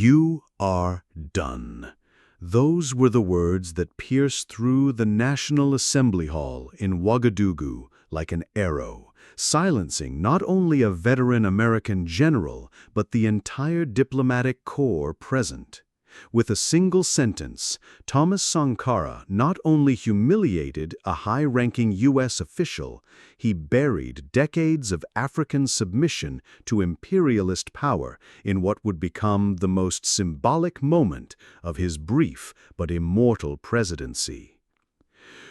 You are done. Those were the words that pierced through the National Assembly Hall in Ouagadougou like an arrow, silencing not only a veteran American general, but the entire diplomatic corps present. With a single sentence, Thomas Sankara not only humiliated a high-ranking U.S. official, he buried decades of African submission to imperialist power in what would become the most symbolic moment of his brief but immortal presidency.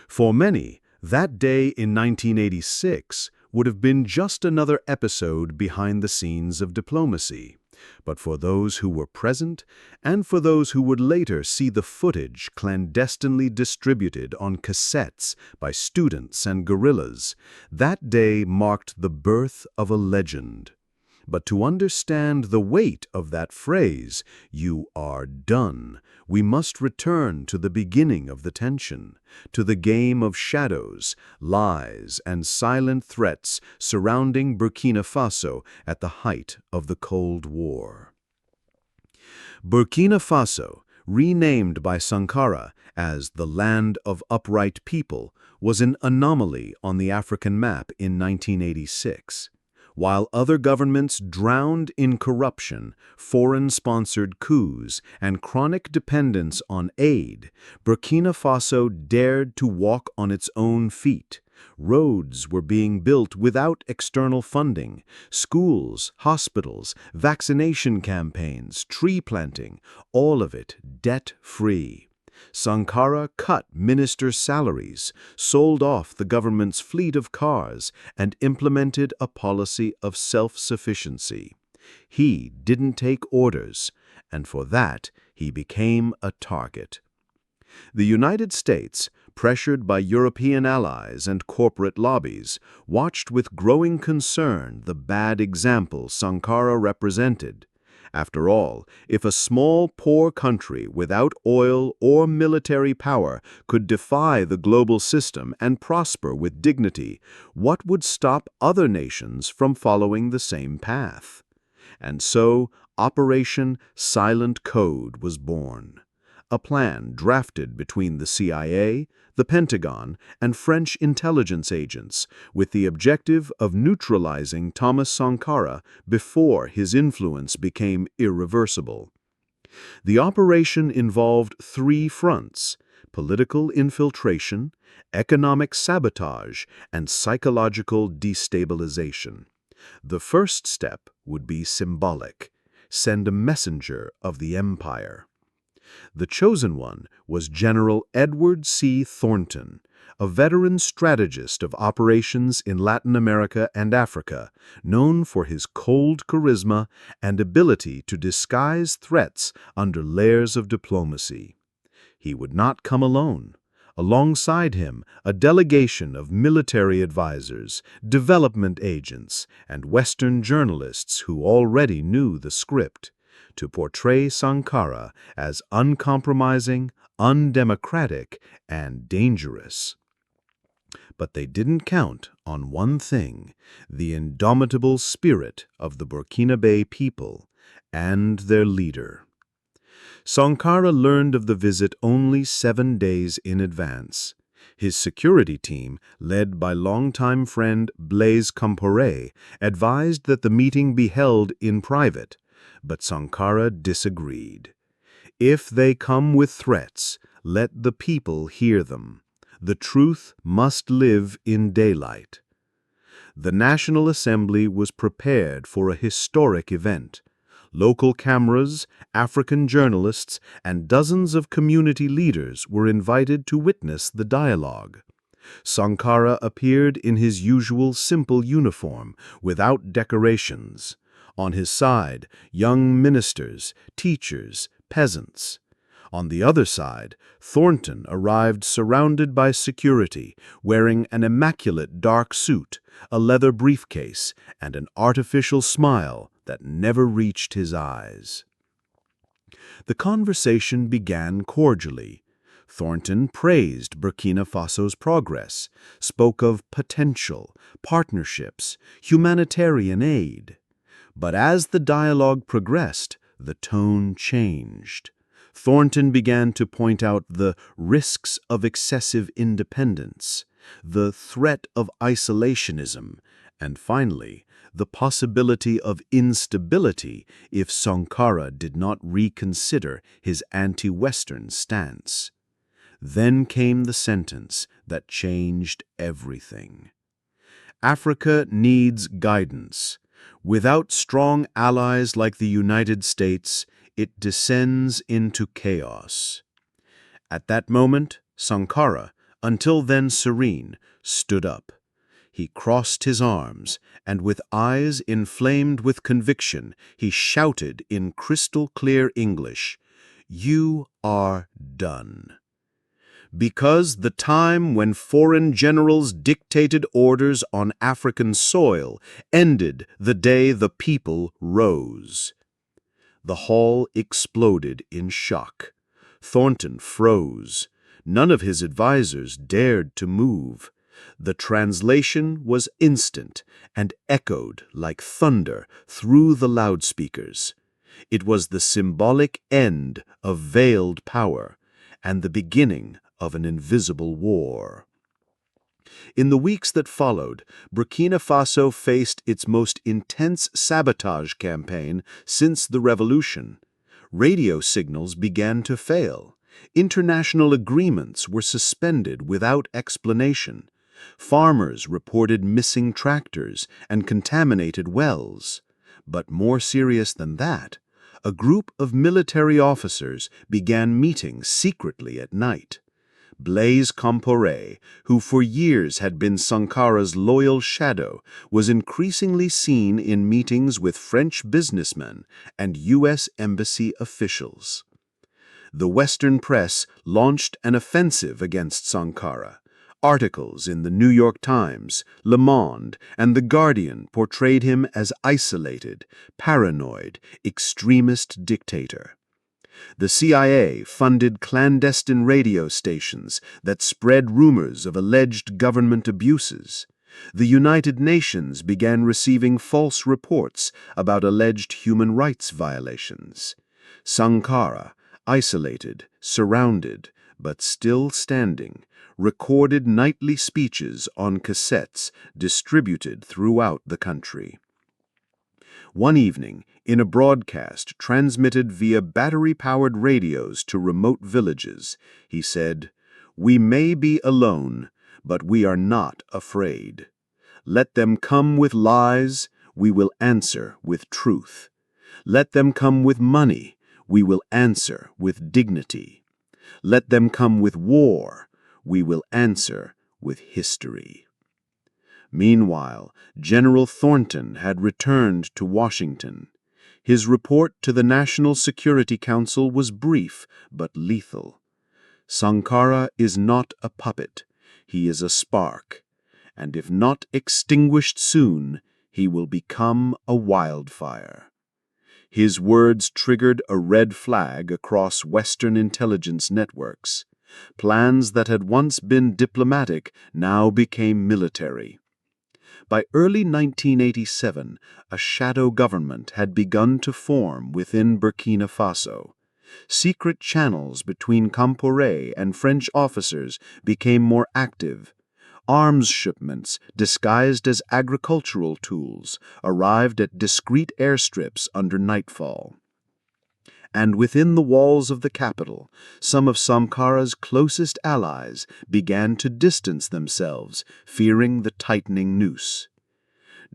For many, that day in 1986 would have been just another episode behind the scenes of diplomacy. But for those who were present, and for those who would later see the footage clandestinely distributed on cassettes by students and guerrillas, that day marked the birth of a legend. But to understand the weight of that phrase, "you are done," we must return to the beginning of the tension, to the game of shadows, lies, and silent threats surrounding Burkina Faso at the height of the Cold War. Burkina Faso, renamed by Sankara as the Land of Upright People, was an anomaly on the African map in 1986. While other governments drowned in corruption, foreign-sponsored coups, and chronic dependence on aid, Burkina Faso dared to walk on its own feet. Roads were being built without external funding. Schools, hospitals, vaccination campaigns, tree planting, all of it debt-free. Sankara cut ministers' salaries, sold off the government's fleet of cars, and implemented a policy of self-sufficiency. He didn't take orders, and for that he became a target. The United States, pressured by European allies and corporate lobbies, watched with growing concern the bad example Sankara represented. After all, if a small, poor country without oil or military power could defy the global system and prosper with dignity, what would stop other nations from following the same path? And so, Operation Silent Code was born. A plan drafted between the CIA, the Pentagon, and French intelligence agents, with the objective of neutralizing Thomas Sankara before his influence became irreversible. The operation involved three fronts: political infiltration, economic sabotage, and psychological destabilization. The first step would be symbolic: send a messenger of the empire. The chosen one was General Edward C. Thornton, a veteran strategist of operations in Latin America and Africa, known for his cold charisma and ability to disguise threats under layers of diplomacy. He would not come alone. Alongside him, a delegation of military advisors, development agents, and Western journalists who already knew the script, to portray Sankara as uncompromising, undemocratic, and dangerous. But they didn't count on one thing: the indomitable spirit of the Burkinabe people and their leader. Sankara learned of the visit only 7 days in advance. His security team, led by longtime friend Blaise Compaoré, advised that the meeting be held in private. But Sankara disagreed. If they come with threats, let the people hear them. The truth must live in daylight. The National Assembly was prepared for a historic event. Local cameras, African journalists, and dozens of community leaders were invited to witness the dialogue. Sankara appeared in his usual simple uniform, without decorations. On his side, young ministers, teachers, peasants. On the other side, Thornton arrived surrounded by security, wearing an immaculate dark suit, a leather briefcase, and an artificial smile that never reached his eyes. The conversation began cordially. Thornton praised Burkina Faso's progress, spoke of potential, partnerships, humanitarian aid. But as the dialogue progressed, the tone changed. Thornton began to point out the risks of excessive independence, the threat of isolationism, and finally, the possibility of instability if Sankara did not reconsider his anti-Western stance. Then came the sentence that changed everything. Africa needs guidance. Without strong allies like the United States, it descends into chaos. At that moment, Sankara, until then serene, stood up. He crossed his arms, and with eyes inflamed with conviction, he shouted in crystal-clear English, "You are done." Because the time when foreign generals dictated orders on African soil ended the day the people rose. The hall exploded in shock. Thornton froze. None of his advisers dared to move. The translation was instant and echoed like thunder through the loudspeakers. It was the symbolic end of veiled power and the beginning of an invisible war. In the weeks that followed, Burkina Faso faced its most intense sabotage campaign since the revolution. Radio signals began to fail. International agreements were suspended without explanation. Farmers reported missing tractors and contaminated wells. But more serious than that, a group of military officers began meeting secretly at night. Blaise Compaoré, who for years had been Sankara's loyal shadow, was increasingly seen in meetings with French businessmen and U.S. embassy officials. The Western press launched an offensive against Sankara. Articles in the New York Times, Le Monde, and The Guardian portrayed him as isolated, paranoid, extremist dictator. The CIA funded clandestine radio stations that spread rumors of alleged government abuses. The United Nations began receiving false reports about alleged human rights violations. Sankara, isolated, surrounded, but still standing, recorded nightly speeches on cassettes distributed throughout the country. One evening, in a broadcast transmitted via battery-powered radios to remote villages, he said, "We may be alone, but we are not afraid. Let them come with lies, we will answer with truth. Let them come with money, we will answer with dignity. Let them come with war, we will answer with history." Meanwhile, General Thornton had returned to Washington. His report to the National Security Council was brief but lethal. Sankara is not a puppet. He is a spark. And if not extinguished soon, he will become a wildfire. His words triggered a red flag across Western intelligence networks. Plans that had once been diplomatic now became military. By early 1987, a shadow government had begun to form within Burkina Faso. Secret channels between Compaoré and French officers became more active. Arms shipments, disguised as agricultural tools, arrived at discreet airstrips under nightfall. And within the walls of the capital, some of Sankara's closest allies began to distance themselves, fearing the tightening noose.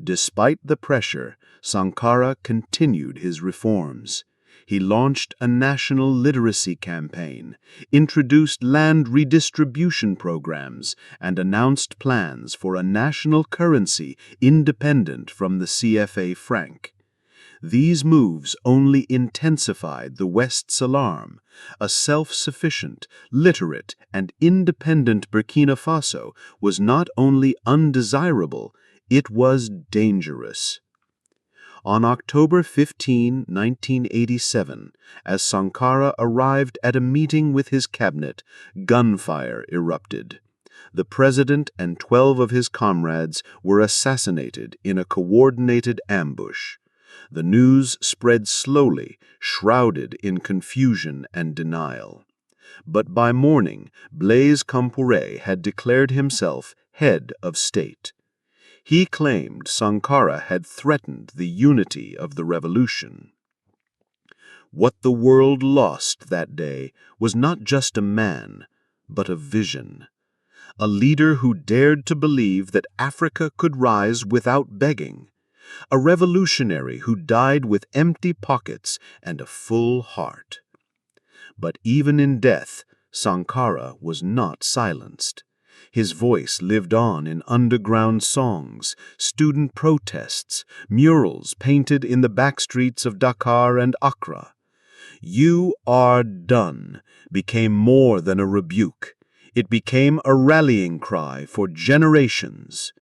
Despite the pressure, Sankara continued his reforms. He launched a national literacy campaign, introduced land redistribution programs, and announced plans for a national currency independent from the CFA franc. These moves only intensified the West's alarm. A self-sufficient, literate, and independent Burkina Faso was not only undesirable, it was dangerous. On October 15, 1987, as Sankara arrived at a meeting with his cabinet, gunfire erupted. The president and 12 of his comrades were assassinated in a coordinated ambush. The news spread slowly, shrouded in confusion and denial. But by morning, Blaise Compaoré had declared himself head of state. He claimed Sankara had threatened the unity of the revolution. What the world lost that day was not just a man, but a vision. A leader who dared to believe that Africa could rise without begging. A revolutionary who died with empty pockets and a full heart. But even in death, Sankara was not silenced. His voice lived on in underground songs, student protests, murals painted in the backstreets of Dakar and Accra. "You are done" became more than a rebuke. It became a rallying cry for generations.